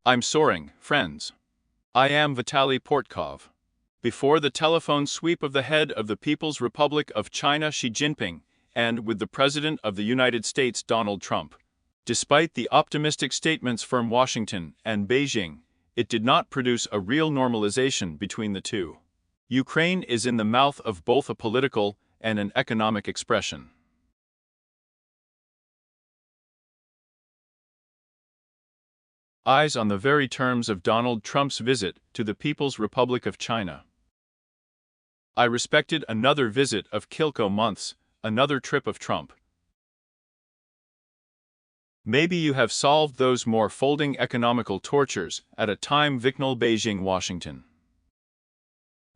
I'm soaring, friends. I am Vitaly Portkov. Before the telephone sweep of the head of the People's Republic of China Xi Jinping, and with the President of the United States Donald Trump. Despite the optimistic statements from Washington and Beijing, it did not produce a real normalization between the two. Ukraine is in the mouth of both a political and an economic expression. Eyes on the very terms of Donald Trump's visit to the People's Republic of China. I respected another visit of Kilko months, another trip of Trump. Maybe you have solved those more folding economical tortures at a time Vicknell Beijing Washington.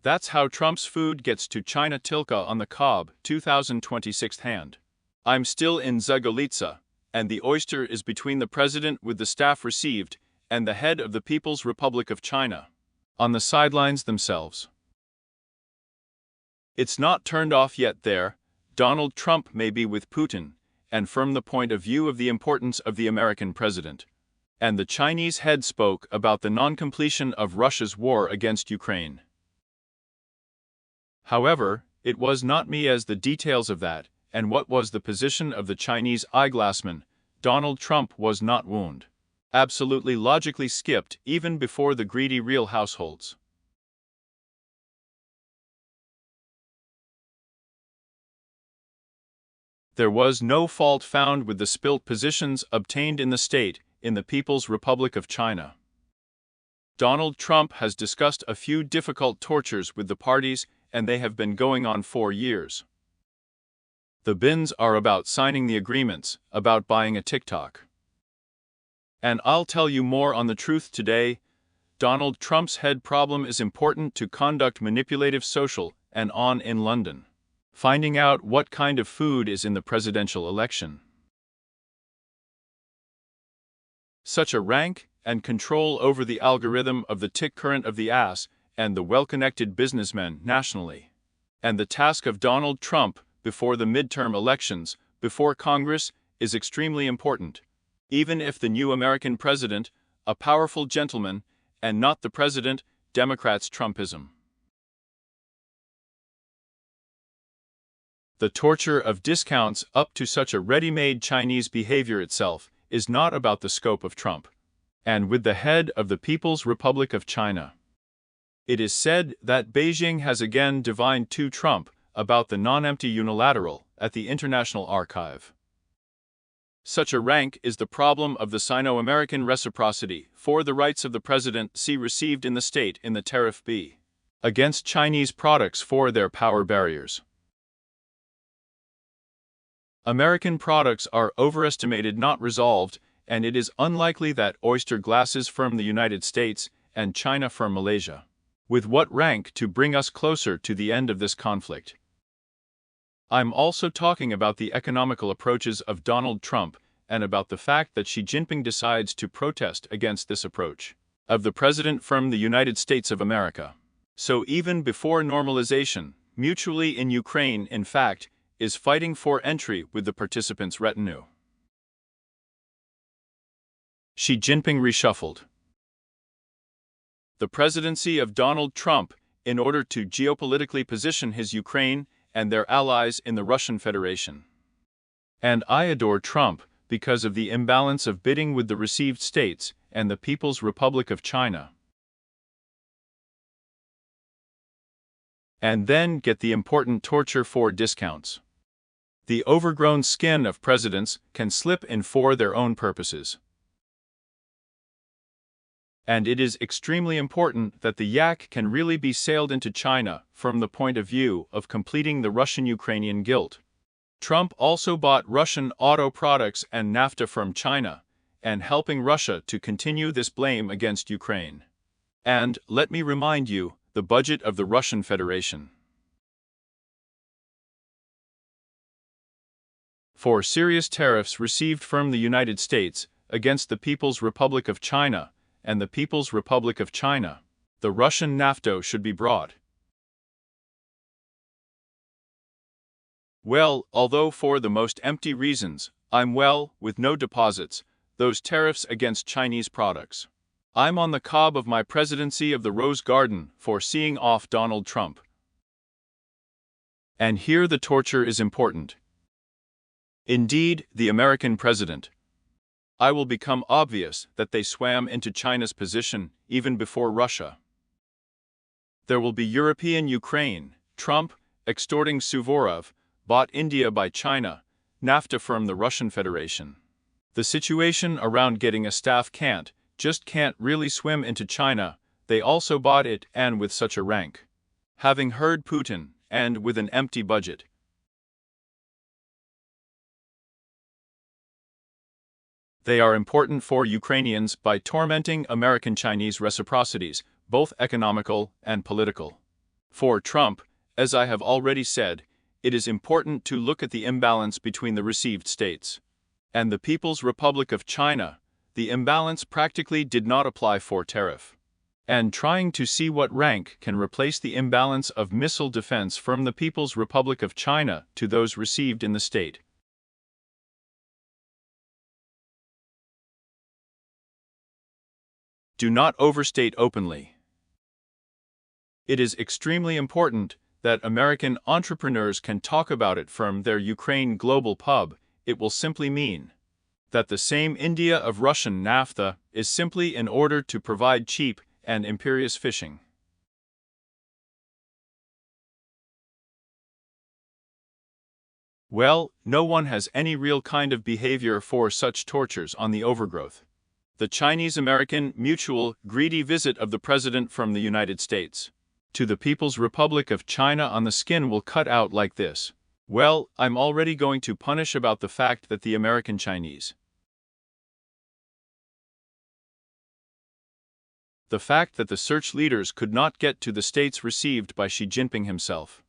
That's how Trump's food gets to China. Tilka on the Cob, 2026 hand. I'm still in Zagolitsa, and the oyster is between the president with the staff received and the head of the People's Republic of China. On the sidelines themselves. It's not turned off yet there. Donald Trump may be with Putin, and from the point of view of the importance of the American president. And the Chinese head spoke about the non-completion of Russia's war against Ukraine. However, it was not me as the details of that, and what was the position of the Chinese eyeglassman. Donald Trump was not wound. Absolutely logically skipped even before the greedy real households. There was no fault found with the spilt positions obtained in the state, in the People's Republic of China. Donald Trump has discussed a few difficult tortures with the parties, and they have been going on for years. The bins are about signing the agreements, about buying a TikTok. And I'll tell you more on the truth today. Donald Trump's head problem is important to conduct manipulative social and on in London. Finding out what kind of food is in the presidential election. Such a rank and control over the algorithm of the tick current of the ass and the well-connected businessmen nationally. And the task of Donald Trump before the midterm elections, before Congress, is extremely important. Even if the new American president, a powerful gentleman, and not the president, Democrats' Trumpism. The torture of discounts up to such a ready-made Chinese behavior itself is not about the scope of Trump. And with the head of the People's Republic of China. It is said that Beijing has again divined to Trump about the non-empty unilateral at the International Archive. Such a rank is the problem of the Sino-American reciprocity for the rights of the president received in the state in the Tariff B. Against Chinese products for their power barriers. American products are overestimated, not resolved, and it is unlikely that oyster glasses from the United States and China from Malaysia. With what rank to bring us closer to the end of this conflict? I'm also talking about the economical approaches of Donald Trump and about the fact that Xi Jinping decides to protest against this approach of the president from the United States of America. So even before normalization, mutually in Ukraine, in fact, is fighting for entry with the participants' retinue. Xi Jinping reshuffled the presidency of Donald Trump in order to geopolitically position his Ukraine and their allies in the Russian Federation. And I adore Trump because of the imbalance of bidding with the received states and the People's Republic of China. And then get the important torture for discounts. The overgrown skin of presidents can slip in for their own purposes. And it is extremely important that the yak can really be sailed into China from the point of view of completing the Russian-Ukrainian guilt. Trump also bought Russian auto products and NAFTA from China, and helping Russia to continue this blame against Ukraine. And, let me remind you, the budget of the Russian Federation. For serious tariffs received from the United States against the People's Republic of China and the People's Republic of China, the Russian NAFTA should be brought. Well, although for the most empty reasons, with no deposits, those tariffs against Chinese products. I'm on the cob of my presidency of the Rose Garden for seeing off Donald Trump. And here the torture is important. Indeed, the American president. I will become obvious that they swam into China's position even before Russia. There will be European Ukraine, Trump, extorting Suvorov, bought India by China, NAFTA from the Russian Federation. The situation around getting a staff can't really swim into China, they also bought it and with such a rank. Having heard Putin, and with an empty budget. They are important for Ukrainians by tormenting American-Chinese reciprocities, both economical and political. For Trump, as I have already said, it is important to look at the imbalance between the received states and the People's Republic of China. The imbalance practically did not apply for tariff. And trying to see what rank can replace the imbalance of missile defense from the People's Republic of China to those received in the state. Do not overstate openly. It is extremely important that American entrepreneurs can talk about it from their Ukraine global pub. It will simply mean that the same India of Russian NAFTA is simply in order to provide cheap and imperious fishing. Well, no one has any real kind of behavior for such tortures on the overgrowth. The Chinese-American mutual greedy visit of the president from the United States to the People's Republic of China on the skin will cut out like this. Well, I'm already going to punish about the fact that the American Chinese. The fact that the search leaders could not get to the states received by Xi Jinping himself.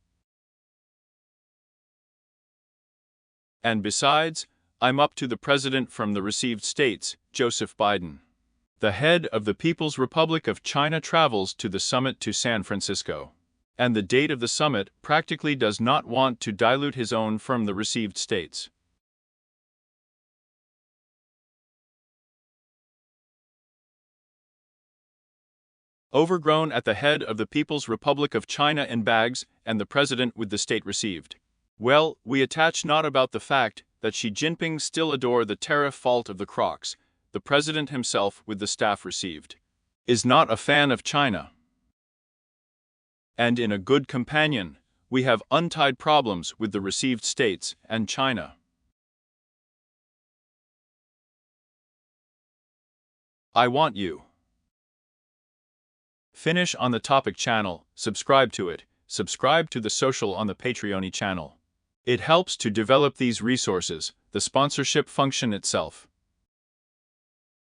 And besides, I'm up to the president from the received states, Joseph Biden. The head of the People's Republic of China travels to the summit to San Francisco. And the date of the summit practically does not want to dilute his own from the received states. Overgrown at the head of the People's Republic of China in bags and the president with the state received. Well, we attach not about the fact that Xi Jinping still adore the tariff fault of the Crocs, the president himself with the staff received, is not a fan of China. And in a good companion, we have untied problems with the received states and China. I want you. Finish on the topic channel, subscribe to it, subscribe to the social on the Patreon channel. It helps to develop these resources, the sponsorship function itself.